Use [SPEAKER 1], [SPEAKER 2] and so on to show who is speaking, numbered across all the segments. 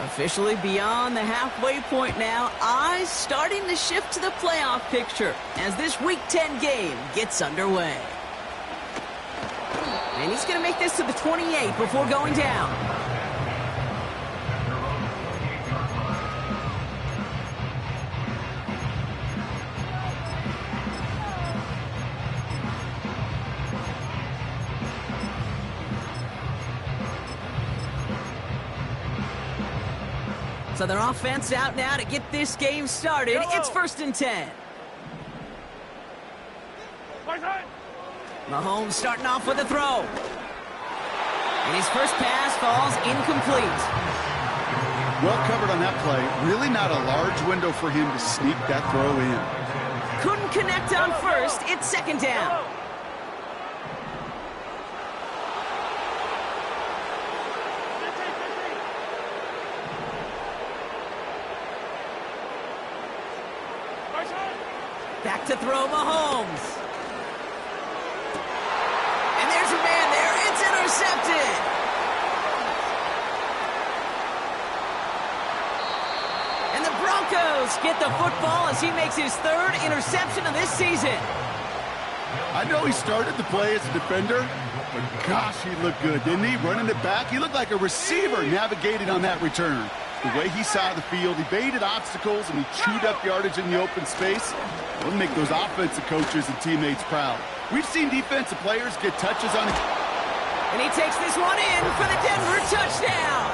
[SPEAKER 1] Officially beyond the halfway point now, eyes starting to shift to the playoff picture as this Week 10 game gets underway. And he's going to make this to the 28 before going down. So their offense out now to get this game started. It's 1st and 10. Mahomes starting off with a throw. And his first pass falls incomplete.
[SPEAKER 2] Well covered on that play. Really not a large window for him to sneak that throw in.
[SPEAKER 1] Couldn't connect on first. It's 2nd down. Back to throw Mahomes. And there's a man there. It's intercepted. And the Broncos get the football as he makes his 3rd interception of this season.
[SPEAKER 2] I know he started the play as a defender, but gosh, he looked good, didn't he? Running it back, he looked like a receiver navigating on that return. The way he saw the field, he baited obstacles, and he chewed up yardage in the open space. It'll make those offensive coaches and teammates proud. We've seen defensive players get touches on it.
[SPEAKER 1] And he takes this one in for the Denver touchdown.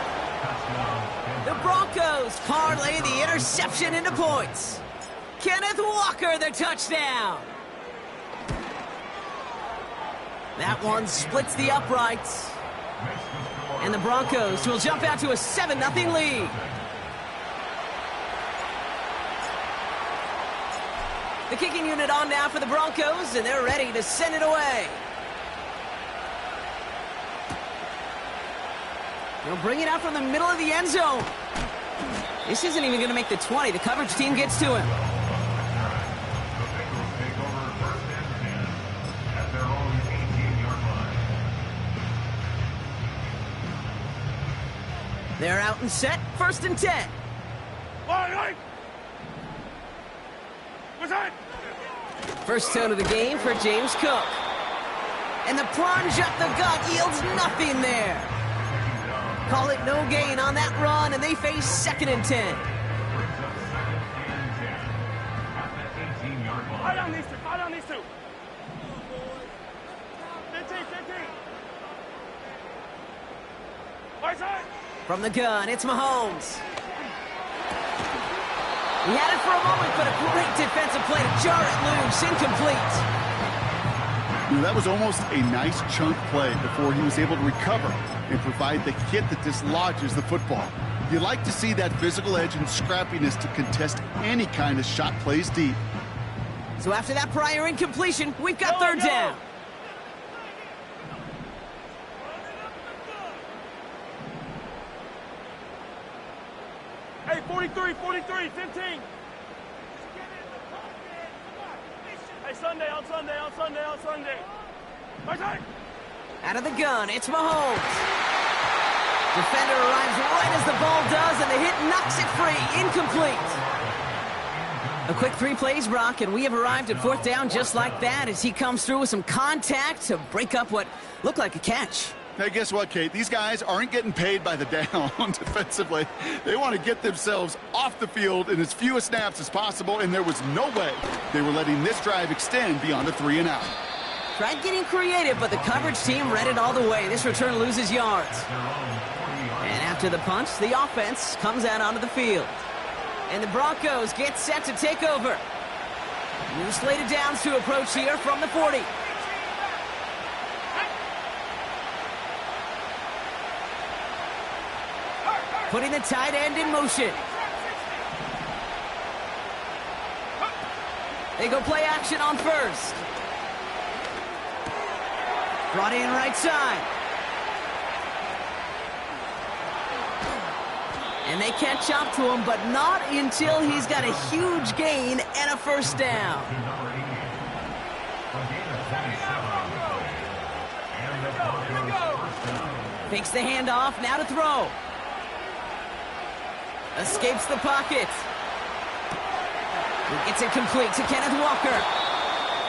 [SPEAKER 1] The Broncos parlay the interception into points. Kenneth Walker, the touchdown. That one splits the uprights. And the Broncos will jump out to a 7-0 lead. The kicking unit on now for the Broncos, and they're ready to send it away. They'll bring it out from the middle of the end zone. This isn't even going to make the 20. The coverage team gets to him. They're out and set, 1st and 10. First tone of the game for James Cook. And the plunge up the gut yields nothing there. Call it no gain on that run, and they face 2nd and 10.
[SPEAKER 3] Eye on these two. 15.
[SPEAKER 1] From the gun, it's Mahomes. He had it for a moment, but a great defensive play to jar it loose. Incomplete.
[SPEAKER 2] That was almost a nice chunk play before he was able to recover and provide the hit that dislodges the football. You like to see that physical edge and scrappiness to contest any kind of shot plays deep.
[SPEAKER 1] So after that prior incompletion, we've got 3rd down.
[SPEAKER 3] Hey, 43, 15. Hey, Sunday.
[SPEAKER 1] Out of the gun, it's Mahomes. Defender arrives right as the ball does, and the hit knocks it free. Incomplete. A quick 3 plays, Brock, and we have arrived at 4th down just like that as he comes through with some contact to break up what looked like a catch.
[SPEAKER 2] Hey, guess what, Kate? These guys aren't getting paid by the down defensively. They want to get themselves off the field in as few snaps as possible, and there was no way they were letting this drive extend beyond a 3 and out.
[SPEAKER 1] Tried getting creative, but the coverage team read it all the way. This return loses yards. And after the punch, the offense comes out onto the field. And the Broncos get set to take over. New slated downs to approach here from the 40. Putting the tight end in motion. They go play action on first. Brought in right side. And they catch up to him, but not until he's got a huge gain and a 1st down. Fakes the handoff, now to throw. Escapes the pocket. He gets it complete to Kenneth Walker.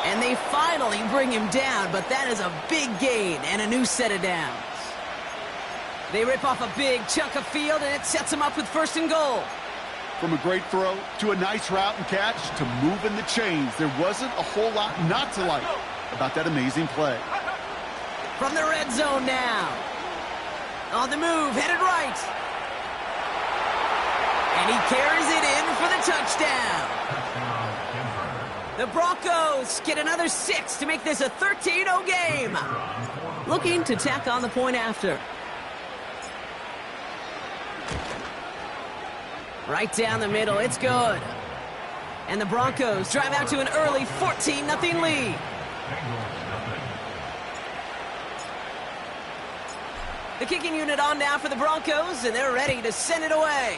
[SPEAKER 1] And they finally bring him down, but that is a big gain and a new set of downs. They rip off a big chunk of field, and it sets them up with 1st and goal.
[SPEAKER 2] From a great throw to a nice route and catch to moving the chains, there wasn't a whole lot not to like about that amazing play.
[SPEAKER 1] From the red zone now. On the move, headed right. And he carries it in for the touchdown. The Broncos get another 6 to make this a 13-0 game. Looking to tack on the point after. Right down the middle, it's good. And the Broncos drive out to an early 14-0 lead. The kicking unit on now for the Broncos, and they're ready to send it away.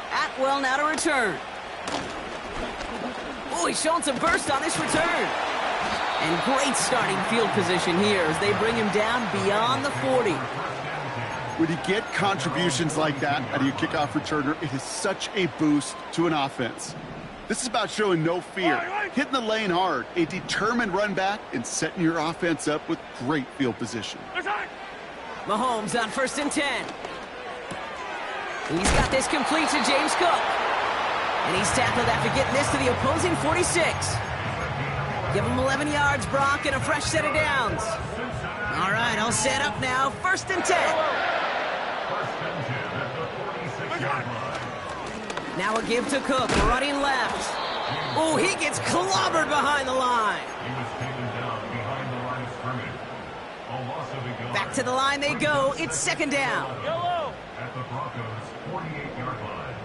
[SPEAKER 1] Hatworld now to return. Oh, he's showing some burst on this return. And great starting field position here as they bring him down beyond the 40.
[SPEAKER 2] When you get contributions like that out of your kickoff returner, it is such a boost to an offense. This is about showing no fear, hitting the lane hard, a determined run back, and setting your offense up with great field position.
[SPEAKER 1] Mahomes on 1st and 10. He's got this complete to James Cook. And he's tackled after getting this to the opposing 46. Give him 11 yards, Brock, and a fresh set of downs. All right, all set up now. 1st and 10. Now a give to Cook, running left. Oh, he gets clobbered behind the line. Back to the line they go. It's 2nd down.
[SPEAKER 4] At the Broncos' 48-yard line.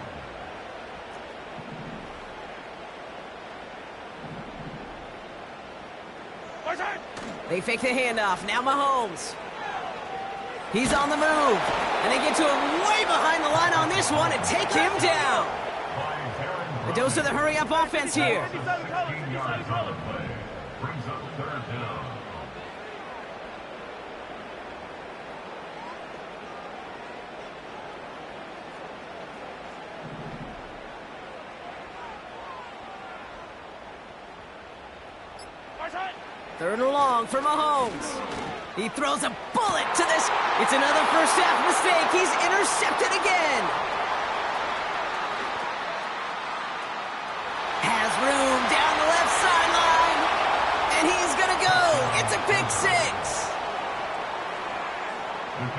[SPEAKER 1] They fake the handoff. Now Mahomes. He's on the move. And they get to him way behind the line on this one and take him down. A dose of the hurry-up offense here.
[SPEAKER 4] Brings up 3rd down.
[SPEAKER 1] Third and long for Mahomes. He throws a bullet to this. It's another first half mistake. He's intercepted again. Has room down the left sideline. And he's going to go. It's a pick 6.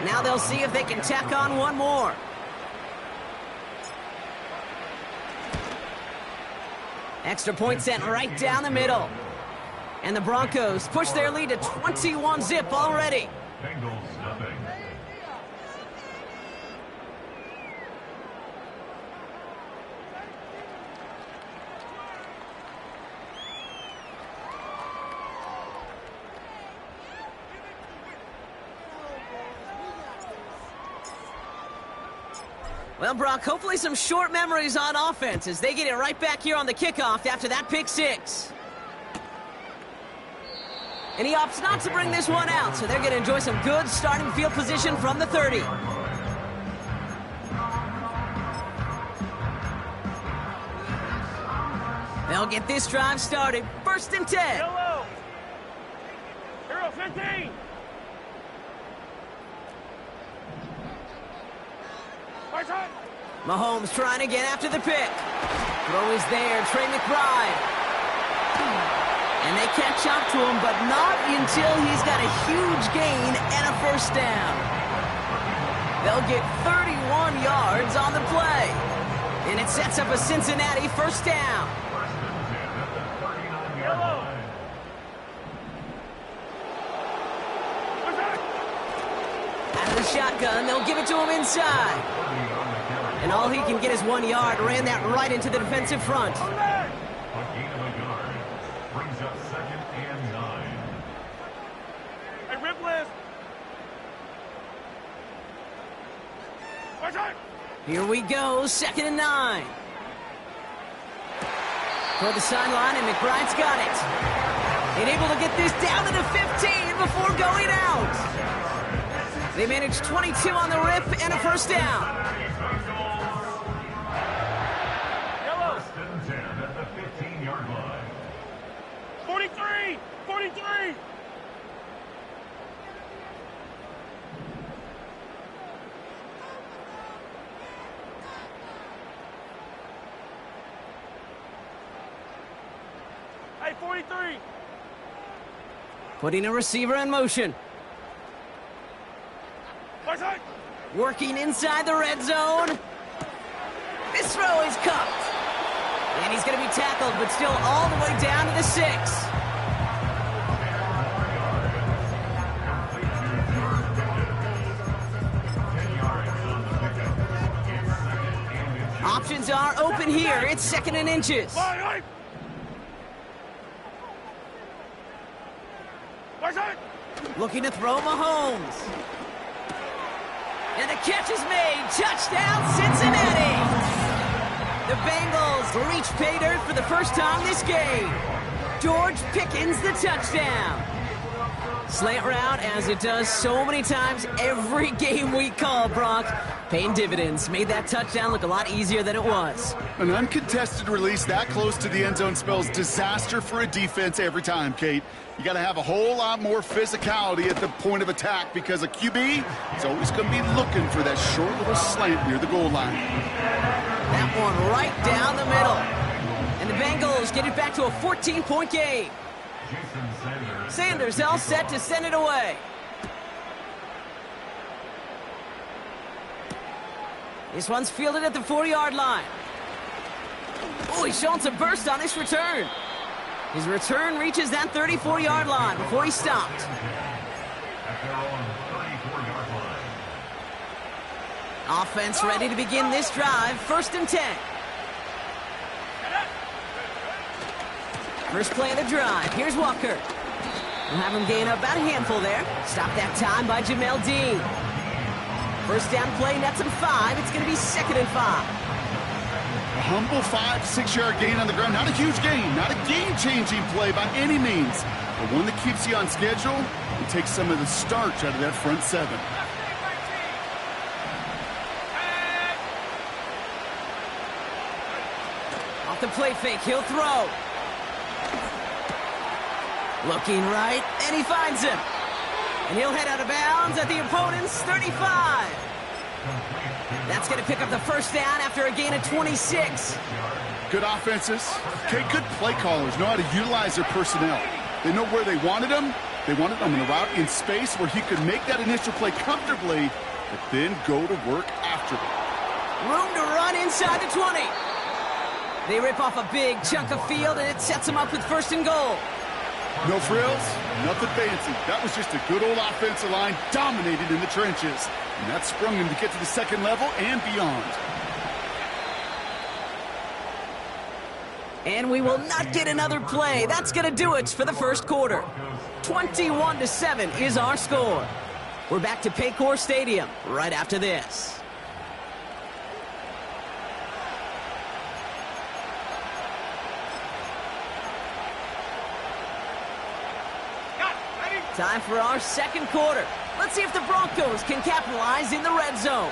[SPEAKER 1] Now they'll see if they can tack on one more. Extra point sent right down the middle. And the Broncos push their lead to 21-0 already.
[SPEAKER 4] Bengals nothing.
[SPEAKER 1] Well, Brock, hopefully some short memories on offense as they get it right back here on the kickoff after that pick 6. And he opts not to bring this one out, so they're going to enjoy some good starting field position from the 30. They'll get this drive started. 1st and 10.
[SPEAKER 3] Yellow. Hero 15.
[SPEAKER 1] Mahomes trying again after the pick. Throw is there. Trey McBride. And they catch up to him, but not until he's got a huge gain and a first down. They'll get 31 yards on the play. And it sets up a Cincinnati first down. Out of the shotgun, they'll give it to him inside. And all he can get is 1 yard. Ran that right into the defensive front.
[SPEAKER 4] Brings up 2nd and 9.
[SPEAKER 3] Hey, rip list.
[SPEAKER 1] Here we go, 2nd and 9. Toward the sideline, and McBride's got it. And able to get this down to the 15 before going out. They managed 22 on the rip and a first down.
[SPEAKER 3] Yellow.
[SPEAKER 4] First and 10 at the 15-yard line.
[SPEAKER 3] 43! 43! Hey, 43!
[SPEAKER 1] Putting a receiver in motion.
[SPEAKER 3] Right side!
[SPEAKER 1] Working inside the red zone. This throw is cupped. And he's going to be tackled, but still all the way down to the 6. Options are open here. It's 2nd and inches.
[SPEAKER 3] Right side!
[SPEAKER 1] Looking to throw Mahomes. And the catch is made. Touchdown, Cincinnati. The Bengals reach pay dirt for the first time this game. George Pickens the touchdown. Slant route, as it does so many times every game we call, Brock. Paying dividends. Made that touchdown look a lot easier than it was.
[SPEAKER 2] An uncontested release that close to the end zone spells disaster for a defense every time, Kate. You got to have a whole lot more physicality at the point of attack because a QB is always going to be looking for that short little slant near the goal line.
[SPEAKER 1] That one right down the middle. And the Bengals get it back to a 14-point game. Sanders all set to send it away. This one's fielded at the 40-yard line. Oh, he's showing some burst on this return. His return reaches that 34-yard line before he stopped. Offense ready to begin this drive. 1st and 10. First play of the drive. Here's Walker. We'll have him gain up about a handful there. Stop that time by Jamel Dean. First down play nets him 5. It's going to be 2nd and 5.
[SPEAKER 2] A humble 5 to 6 yard gain on the ground. Not a huge gain, not a game-changing play by any means, but one that keeps you on schedule and takes some of the starch out of that front 7.
[SPEAKER 1] Off the play fake, he'll throw. Looking right, and he finds him. And he'll head out of bounds at the opponent's 35. That's going to pick up the first down after a gain of 26.
[SPEAKER 2] Good offenses. Okay, good play callers know how to utilize their personnel. They know where they wanted them. They wanted them in a route in space where he could make that initial play comfortably, but then go to work after it.
[SPEAKER 1] Room to run inside the 20. They rip off a big chunk of field, and it sets them up with 1st and goal.
[SPEAKER 2] No frills, nothing fancy. That was just a good old offensive line dominated in the trenches. And that sprung him to get to the 2nd level and beyond.
[SPEAKER 1] And we will not get another play. That's going to do it for the first quarter. 21-7 is our score. We're back to Paycor Stadium right after this. Time for our 2nd quarter. Let's see if the Broncos can capitalize in the red zone.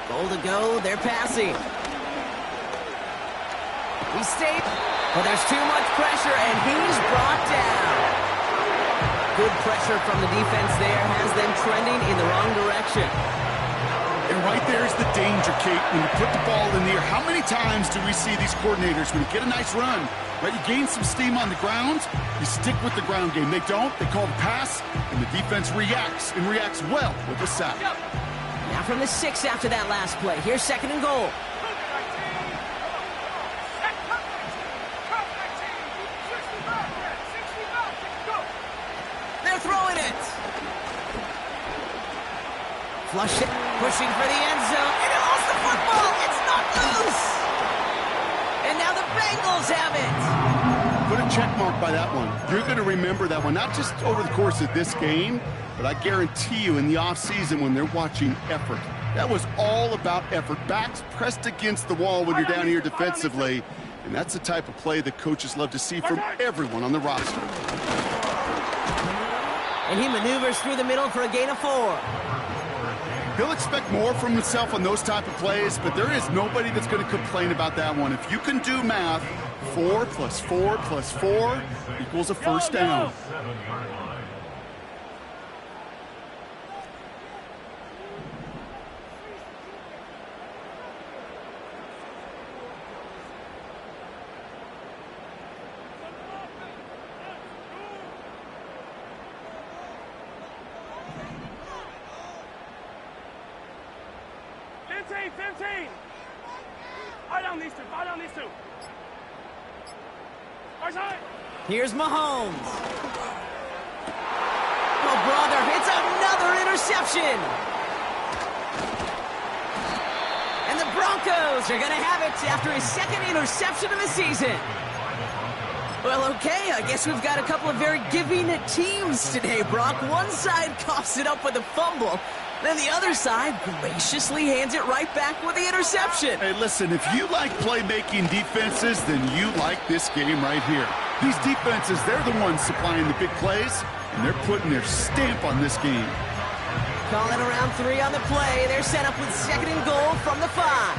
[SPEAKER 1] Goal to go, they're passing. He stayed, but there's too much pressure, and he's brought down. Good pressure from the defense there has them trending in the wrong direction.
[SPEAKER 2] And right there is the danger, Kate. When you put the ball in the air, how many times do we see these coordinators, when you get a nice run, right, you gain some steam on the ground, you stick with the ground game. They don't. They call the pass, and the defense reacts, and reacts well with the sack.
[SPEAKER 1] Now from the 6 after that last play. Here's 2nd and goal. They're throwing it. Flush it, pushing for the end zone, and he lost the football. It's knocked loose. And now the Bengals have it.
[SPEAKER 2] Put a check mark by that one. You're going to remember that one, not just over the course of this game, but I guarantee you in the offseason when they're watching effort. That was all about effort. Backs pressed against the wall when you're down here defensively. And that's the type of play that coaches love to see from everyone on the roster.
[SPEAKER 1] And he maneuvers through the middle for a gain of 4.
[SPEAKER 2] He'll expect more from himself on those type of plays, but there is nobody that's going to complain about that one. If you can do math, 4 plus 4 plus 4 equals a first down.
[SPEAKER 1] Here's Mahomes. Oh, brother, it's another interception. And the Broncos are going to have it after his second interception of the season. Well, okay, I guess we've got a couple of very giving teams today, Brock. One side coughs it up with a fumble. Then the other side graciously hands it right back with the interception.
[SPEAKER 2] Hey, listen, if you like playmaking defenses, then you like this game right here. These defenses, they're the ones supplying the big plays, and they're putting their stamp on this game.
[SPEAKER 1] Calling around 3 on the play. They're set up with 2nd and goal from the 5.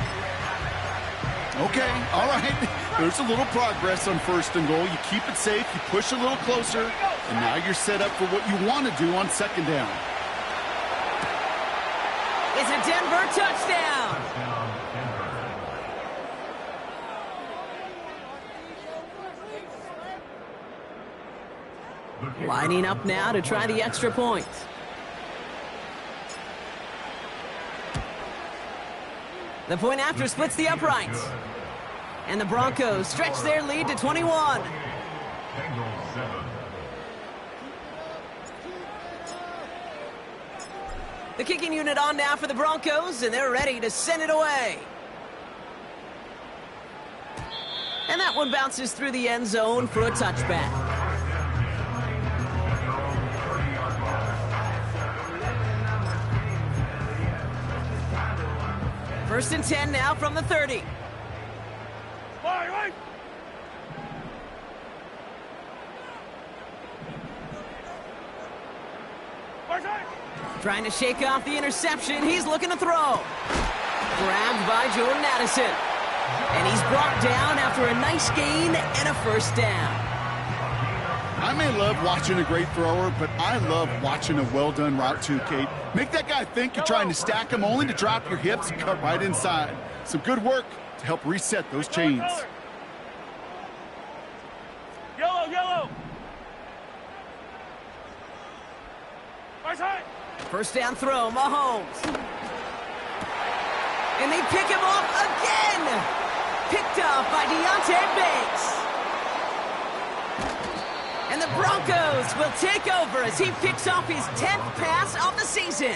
[SPEAKER 2] Okay, all right. There's a little progress on 1st and goal. You keep it safe, you push a little closer, and now you're set up for what you want to do on 2nd down.
[SPEAKER 1] It's a Denver touchdown. Lining up now to try the extra point. The point after splits the uprights. And the Broncos stretch their lead to 21. The kicking unit on now for the Broncos, and they're ready to send it away. And that one bounces through the end zone for a touchback. First and 10 now from the 30.
[SPEAKER 3] Right.
[SPEAKER 1] Trying to shake off the interception. He's looking to throw. Grabbed by Jordan Addison. And he's brought down after a nice gain and a first down.
[SPEAKER 2] I may love watching a great thrower, but I love watching a well-done route too, Kate. Make that guy think you're trying to stack him only to drop your hips and cut right inside. Some good work to help reset those chains.
[SPEAKER 3] Yellow. Right.
[SPEAKER 1] First down throw, Mahomes. And they pick him off again. Picked off by Deontay Banks. And the Broncos will take over as he picks off his 10th pass of the season.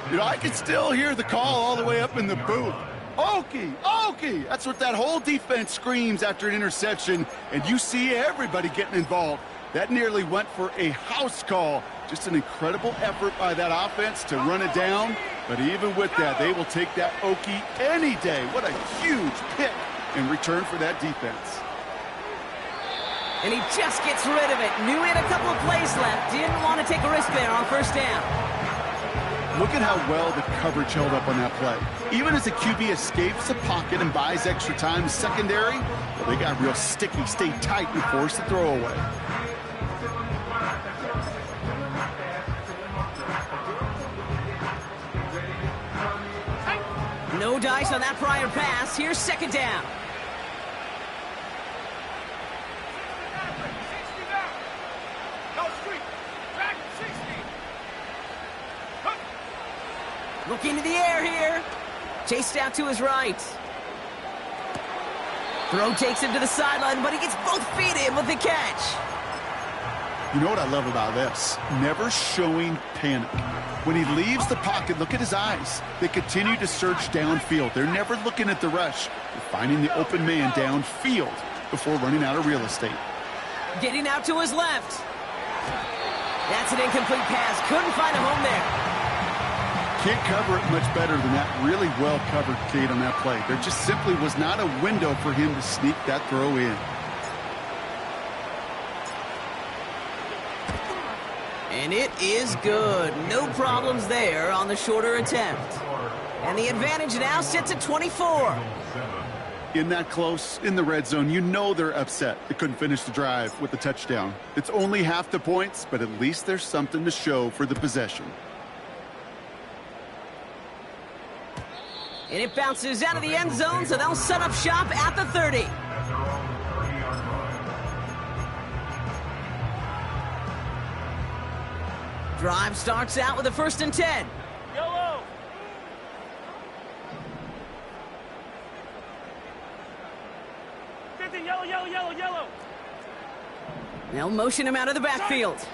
[SPEAKER 2] You know, I can still hear the call all the way up in the booth. Okie! That's what that whole defense screams after an interception, and you see everybody getting involved. That nearly went for a house call. Just an incredible effort by that offense to run it down. But even with that, they will take that Okie any day. What a huge pick in return for that defense.
[SPEAKER 1] And he just gets rid of it. Knew he had a couple of plays left. Didn't want to take a risk there on first down.
[SPEAKER 2] Look at how well the coverage held up on that play. Even as the QB escapes the pocket and buys extra time in secondary, well, they got real sticky, stayed tight, and forced the throwaway.
[SPEAKER 1] No dice on that prior pass. Here's 2nd down. Looking to the air here. Chased out to his right. Throw takes him to the sideline, but he gets both feet in with the catch.
[SPEAKER 2] You know what I love about this? Never showing panic. When he leaves the pocket, look at his eyes. They continue to search downfield. They're never looking at the rush. They're finding the open man downfield before running out of real estate.
[SPEAKER 1] Getting out to his left. That's an incomplete pass. Couldn't find a home there.
[SPEAKER 2] can't cover it much better than that really well-covered Kate on that play. There just simply was not a window for him to sneak that throw in.
[SPEAKER 1] And it is good. No problems there on the shorter attempt. And the advantage now sits at 24.
[SPEAKER 2] In that close, in the red zone, you know they're upset. They couldn't finish the drive with the touchdown. It's only half the points, but at least there's something to show for the possession.
[SPEAKER 1] And it bounces out of the end zone, so they'll set up shop at the 30. Drive starts out with a 1st and 10.
[SPEAKER 3] Yellow. Yellow, yellow, yellow, yellow.
[SPEAKER 1] They'll motion him out of the backfield.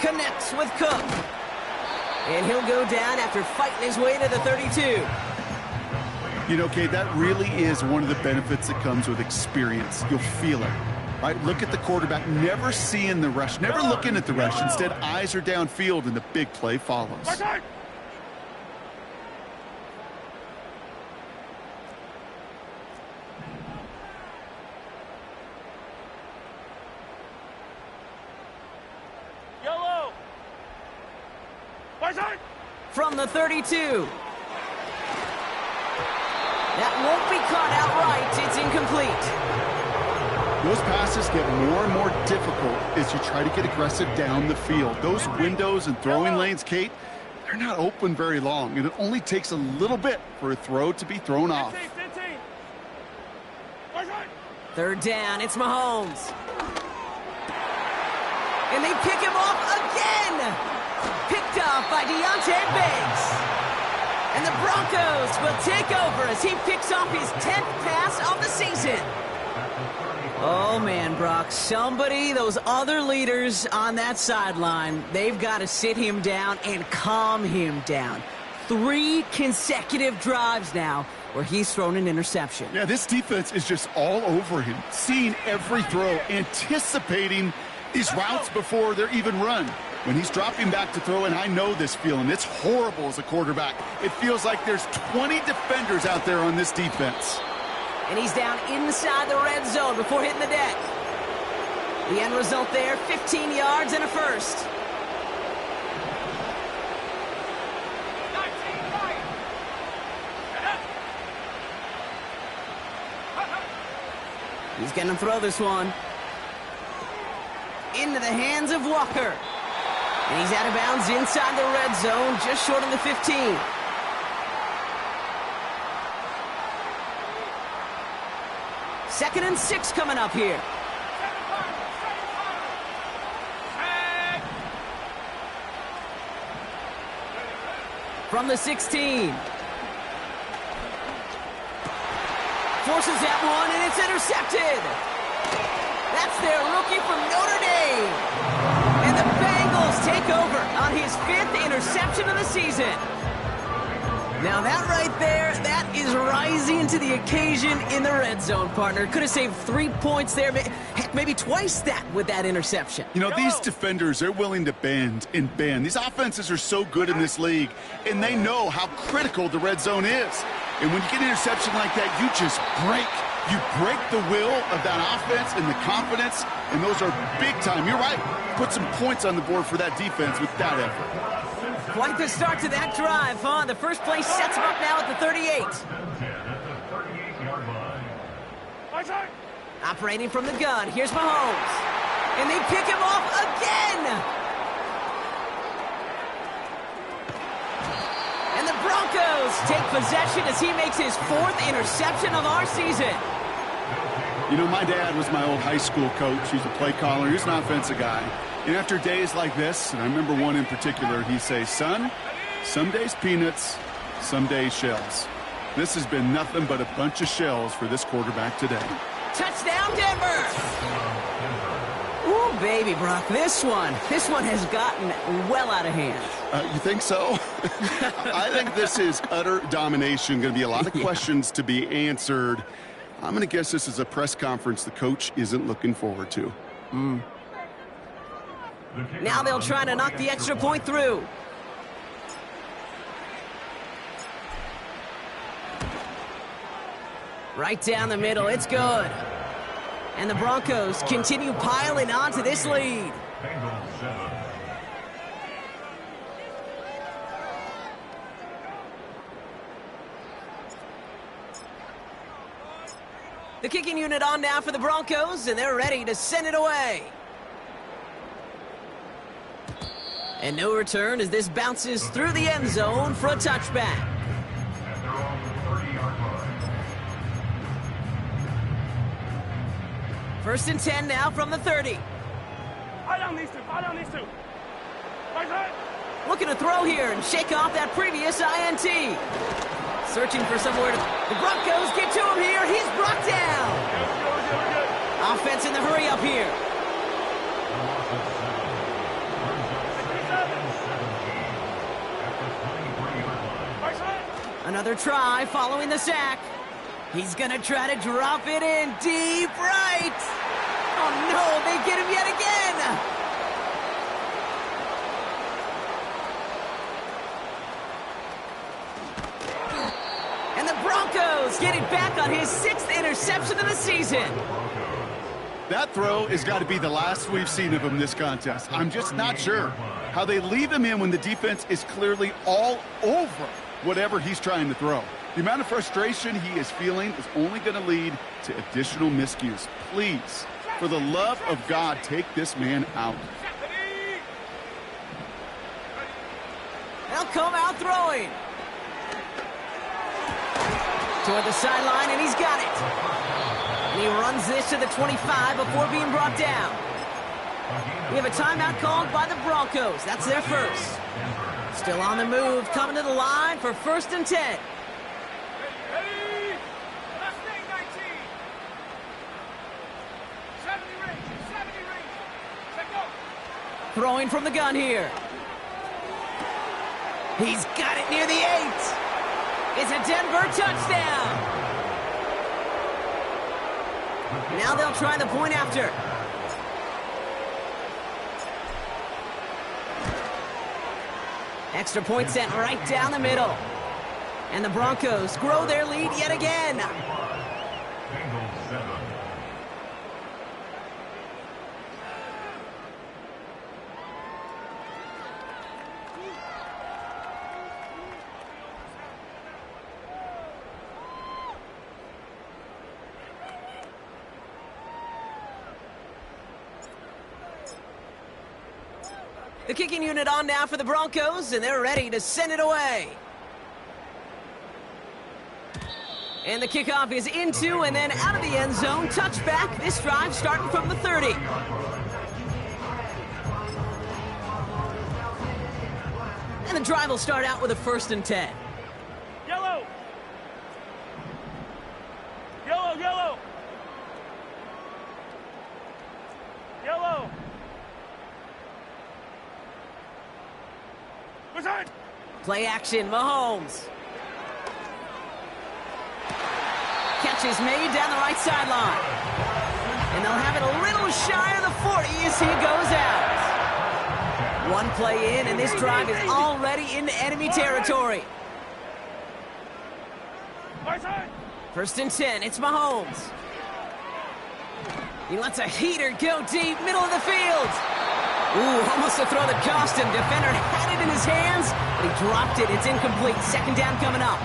[SPEAKER 1] Connects with Cook. And he'll go down after fighting his way to the 32.
[SPEAKER 2] You know, Kate, that really is one of the benefits that comes with experience. You'll feel it. Right, look at the quarterback, never seeing the rush, never looking at the rush. Instead, eyes are downfield, and the big play follows.
[SPEAKER 3] Yellow.
[SPEAKER 1] From the 32. That won't be caught outright. It's incomplete.
[SPEAKER 2] Those passes get more and more difficult as you try to get aggressive down the field. Those windows and throwing lanes, Kate, they're not open very long, and it only takes a little bit for a throw to be thrown off.
[SPEAKER 1] 3rd down, it's Mahomes. And they pick him off again! Picked off by Deontay Banks. And the Broncos will take over as he picks off his 10th pass of the season. Oh, man, Brock, those other leaders on that sideline, they've got to sit him down and calm him down. 3 consecutive drives now where he's thrown an interception.
[SPEAKER 2] Yeah, this defense is just all over him, seeing every throw, anticipating these routes before they're even run. When he's dropping back to throw, and I know this feeling, it's horrible as a quarterback. It feels like there's 20 defenders out there on this defense.
[SPEAKER 1] And he's down inside the red zone before hitting the deck. The end result there, 15 yards and a 1st. He's going to throw this one. Into the hands of Walker. And he's out of bounds inside the red zone, just short of the 15. Second and 6 coming up here. From the 16. Forces that one, and it's intercepted. That's their rookie from Notre Dame. And the Bengals take over on his 5th interception of the season. Now that right there, that is rising to the occasion in the red zone, partner. Could have saved 3 points there, heck, maybe twice that with that interception.
[SPEAKER 2] You know, these defenders, they're willing to bend and bend. These offenses are so good in this league, and they know how critical the red zone is. And when you get an interception like that, you just break. You break the will of that offense and the confidence, and those are big time. You're right. Put some points on the board for that defense with that effort.
[SPEAKER 1] Quite the start to that drive, huh? The first play sets him up now at the 38. Operating from the gun, here's Mahomes. And they pick him off again! And the Broncos take possession as he makes his 4th interception of our season.
[SPEAKER 2] You know, my dad was my old high school coach. He's a play caller. He's an offensive guy. And after days like this, and I remember one in particular, he'd say, son, some days peanuts, some days shells. This has been nothing but a bunch of shells for this quarterback today.
[SPEAKER 1] Touchdown, Denver! Ooh, baby, Brock, this one has gotten well out of hand.
[SPEAKER 2] You think so? I think this is utter domination. Going to be a lot of questions to be answered. I'm going to guess this is a press conference the coach isn't looking forward to.
[SPEAKER 1] Now they'll try to knock the extra point through. Right down the middle, it's good. And the Broncos continue piling onto this lead.
[SPEAKER 4] Bengals 7.
[SPEAKER 1] The kicking unit on now for the Broncos, and they're ready to send it away. And no return as this bounces through the end zone for a touchback.
[SPEAKER 4] At their own 30-yard line.
[SPEAKER 1] First and 10 now from the 30.
[SPEAKER 3] I don't need to. I don't need to. Right side.
[SPEAKER 1] Looking to throw here and shake off that previous INT. Searching for somewhere to... The Broncos get to him here. He's brought down.
[SPEAKER 3] Good.
[SPEAKER 1] Offense in the hurry up here.
[SPEAKER 3] Right side.
[SPEAKER 1] Another try following the sack. He's going to try to drop it in deep right. Oh, no, they get him yet again. And the Broncos get it back on his 6th interception of the season.
[SPEAKER 2] That throw has got to be the last we've seen of him this contest. I'm just not sure how they leave him in when the defense is clearly all over whatever he's trying to throw. The amount of frustration he is feeling is only going to lead to additional miscues. Please, for the love of God, take this man out.
[SPEAKER 1] They'll come out throwing. Toward the sideline, and he's got it. And he runs this to the 25 before being brought down. We have a timeout called by the Broncos. That's their first. Still on the move, coming to the line for 1st and 10.
[SPEAKER 3] Ready. Last thing, 19. 70 range. 70 range. Check go.
[SPEAKER 1] Throwing from the gun here. He's got it near the 8. It's a Denver touchdown. Now they'll try the point after. Extra point sent right down the middle. And the Broncos grow their lead yet again.
[SPEAKER 4] Bengals 7.
[SPEAKER 1] The kicking unit on now for the Broncos, and they're ready to send it away. And the kickoff is into and then out of the end zone. Touchback. This drive starting from the 30. And the drive will start out with a 1st and 10.
[SPEAKER 3] Yellow. Yellow. Yellow. Yellow. Right side.
[SPEAKER 1] Play action, Mahomes. Catch is made down the right sideline. And they'll have it a little shy of the 40 as he goes out. One play in, and this drive is already into enemy territory.
[SPEAKER 3] Right side.
[SPEAKER 1] 1st and 10, it's Mahomes. He lets a heater go deep, middle of the field. Ooh, almost a throw that cost him. Defender had it in his hands, but he dropped it. It's incomplete. 2nd down coming up.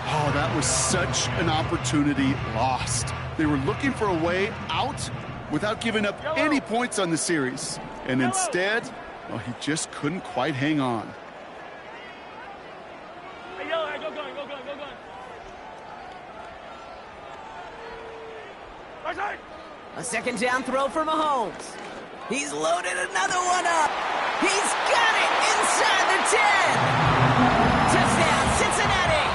[SPEAKER 2] Oh, that was such an opportunity lost. They were looking for a way out without giving up any points on the series. And instead, well, he just couldn't quite hang on.
[SPEAKER 3] Hey, yellow. Hey, go gun. Right side.
[SPEAKER 1] A 2nd down throw for Mahomes. He's loaded another one up. He's got it inside the 10. Touchdown, Cincinnati.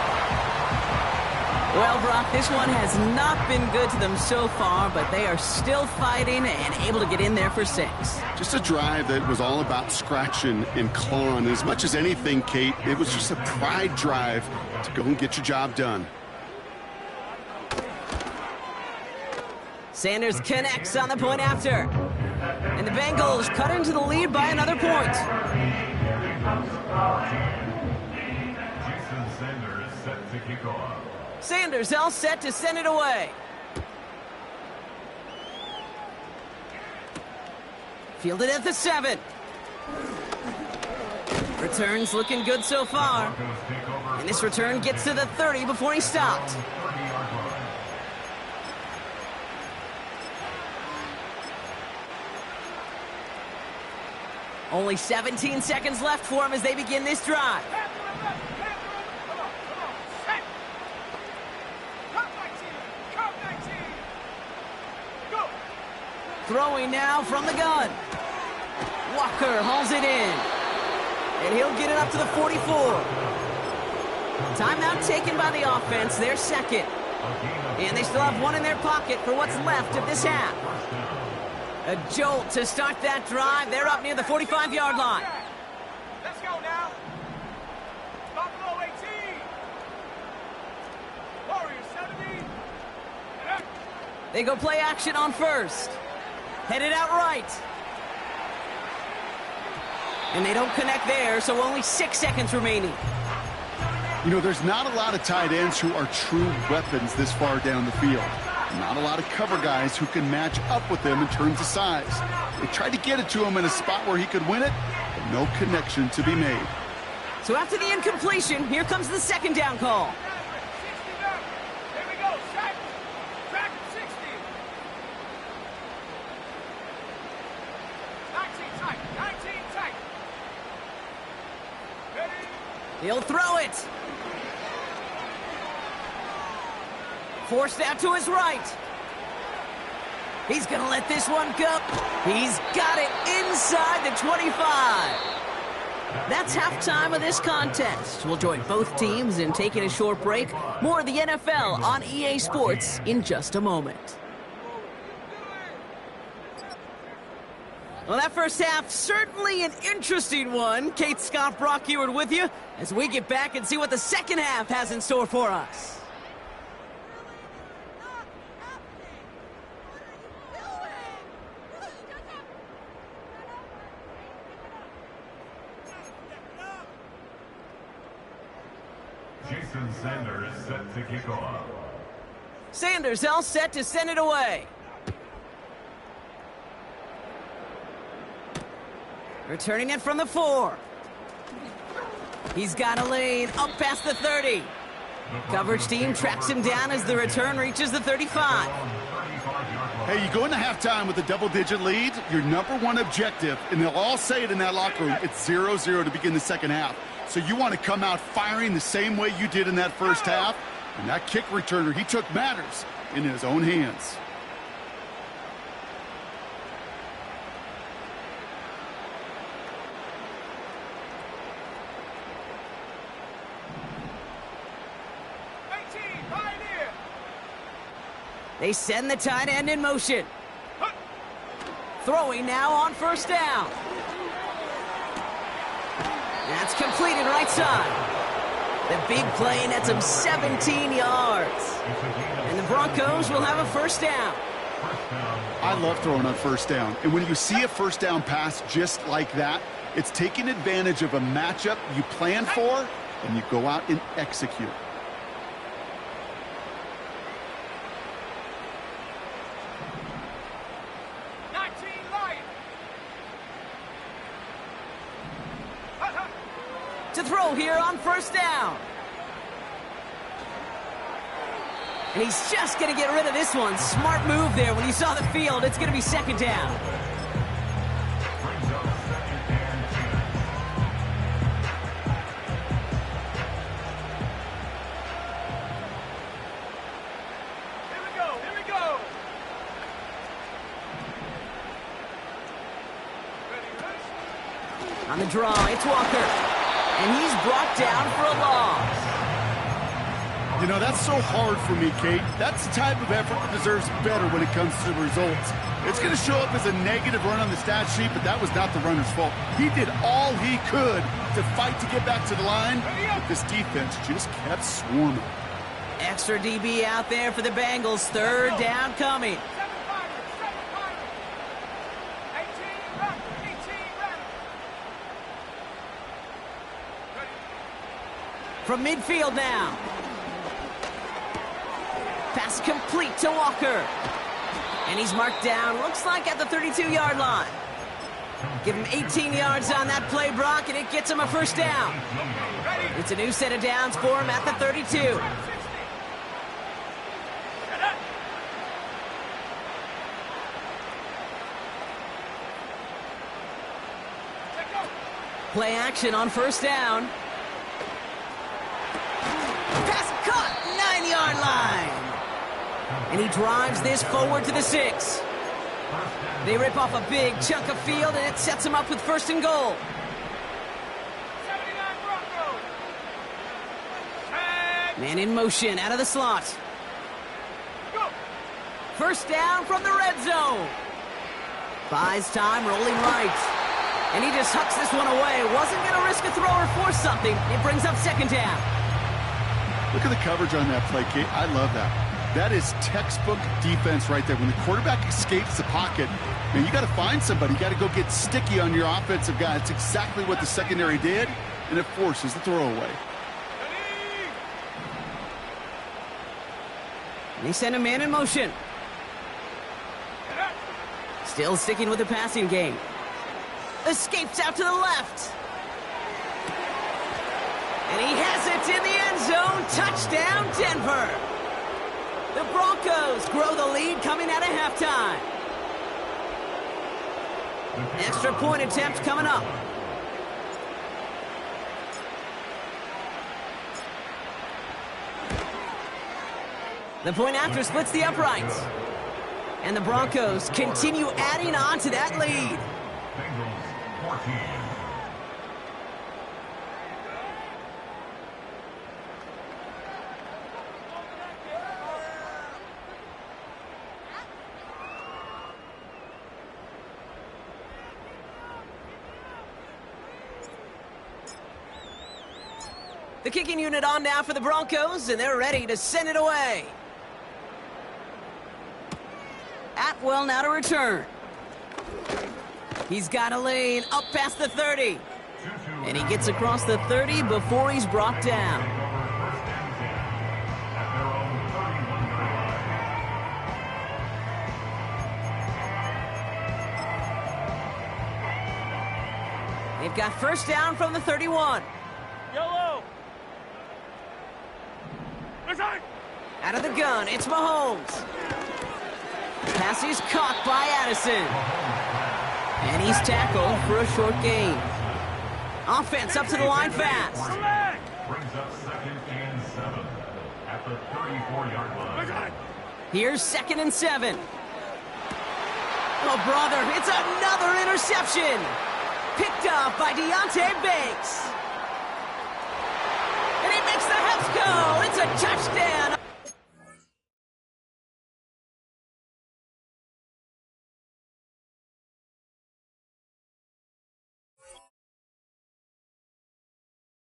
[SPEAKER 1] Well, Brock, this one has not been good to them so far, but they are still fighting and able to get in there for 6.
[SPEAKER 2] Just a drive that was all about scratching and clawing. As much as anything, Kate, it was just a pride drive to go and get your job done.
[SPEAKER 1] Sanders connects on the point after. And the Bengals cut into the lead by another point.
[SPEAKER 4] Jason Sanders set to kick off.
[SPEAKER 1] Sanders all set to send it away. Fielded at the 7. Returns looking good so far. And this return gets to the 30 before he stopped. Only 17 seconds left for him as they begin this drive. Throwing now from the gun. Walker hauls it in. And he'll get it up to the 44. Timeout taken by the offense, their second. And they still have one in their pocket for what's left of this half. A jolt to start that drive. They're up near the 45-yard line.
[SPEAKER 3] Let's go now. Buffalo 18. Warriors 70.
[SPEAKER 1] They go play action on first. Headed out right. And they don't connect there, so only 6 seconds remaining.
[SPEAKER 2] You know, there's not a lot of tight ends who are true weapons this far down the field. Not a lot of cover guys who can match up with them in terms of size. They tried to get it to him in a spot where he could win it, but no connection to be made.
[SPEAKER 1] So after the incompletion, here comes the second down call.
[SPEAKER 3] 60 down. Here we go. Track 60. 19 tight. 19 tight. Ready?
[SPEAKER 1] He'll throw it. Forced out to his right. He's going to let this one go. He's got it inside the 25. That's halftime of this contest. We'll join both teams in taking a short break. More of the NFL on EA Sports in just a moment. Well, that first half, certainly an interesting one. Kate, Scott, Brock Ewart with you as we get back and see what the second half has in store for us.
[SPEAKER 4] Jason Sanders set to kick off.
[SPEAKER 1] Sanders all set to send it away. Returning it from the 4. He's got a lane up past the 30. Coverage team tracks him down as the return reaches the 35.
[SPEAKER 2] Hey, you go into halftime with a double-digit lead, your number one objective, and they'll all say it in that locker room, it's 0-0 to begin the second half. So you want to come out firing the same way you did in that first half, and that kick returner, he took matters in his own hands.
[SPEAKER 1] They send the tight end in motion. Throwing now on first down. That's completed right side. The big play nets him 17 yards. And the Broncos will have a first down.
[SPEAKER 2] I love throwing on first down. And when you see a first down pass just like that, it's taking advantage of a matchup you plan for, and you go out and execute.
[SPEAKER 1] To throw here on first down. And he's just going to get rid of this one. Smart move there. When you saw the field, it's going to be second down.
[SPEAKER 3] Here we go.
[SPEAKER 1] On the draw, it's Walker. And he's brought down for a loss.
[SPEAKER 2] You know, that's so hard for me, Kate. That's the type of effort that deserves better when it comes to the results. It's going to show up as a negative run on the stat sheet, but that was not the runner's fault. He did all he could to fight to get back to the line, but this defense just kept swarming.
[SPEAKER 1] Extra DB out there for the Bengals. Third down coming.
[SPEAKER 3] 18.
[SPEAKER 1] from midfield now. Pass complete to Walker. And he's marked down, looks like at the 32-yard line. Give him 18 yards on that play, Brock, and it gets him a first down. It's a new set of downs for him at the 32. Play action on first down. Pass caught, 9-yard line. And he drives this forward to the 6. They rip off a big chunk of field, and it sets him up with first and goal.
[SPEAKER 3] 79 Broncos.
[SPEAKER 1] Man in motion, out of the slot.
[SPEAKER 3] Go.
[SPEAKER 1] First down from the red zone. Buys time, rolling right. And he just hucks this one away. Wasn't going to risk a throw or force something. It brings up second down.
[SPEAKER 2] Look at the coverage on that play, Kate. I love that. That is textbook defense right there. When the quarterback escapes the pocket, man, you got to find somebody. You got to go get sticky on your offensive guy. It's exactly what the secondary did, and it forces the throwaway.
[SPEAKER 1] And they send a man in motion. Still sticking with the passing game. Escapes out to the left. And he has it in the end zone. Touchdown, Denver. The Broncos grow the lead coming out of halftime. Extra point attempt coming up. The point after splits the uprights. And the Broncos continue adding on to that lead.
[SPEAKER 4] Bengals 14.
[SPEAKER 1] The kicking unit on now for the Broncos, and they're ready to send it away. Hatworld now to return. He's got a lane up past the 30. And he gets across the 30 before he's brought down. They've got first down from the 31.
[SPEAKER 3] Yellow.
[SPEAKER 1] Out of the gun, it's Mahomes. Pass is caught by Addison. And he's tackled for a short gain. Offense up to the line fast.
[SPEAKER 4] Brings up 2nd and 7 at the 34-yard line.
[SPEAKER 1] Here's 2nd and 7. Oh, brother, it's another interception. Picked up by Deontay Banks. And he makes the Huffs go. It's a touchdown,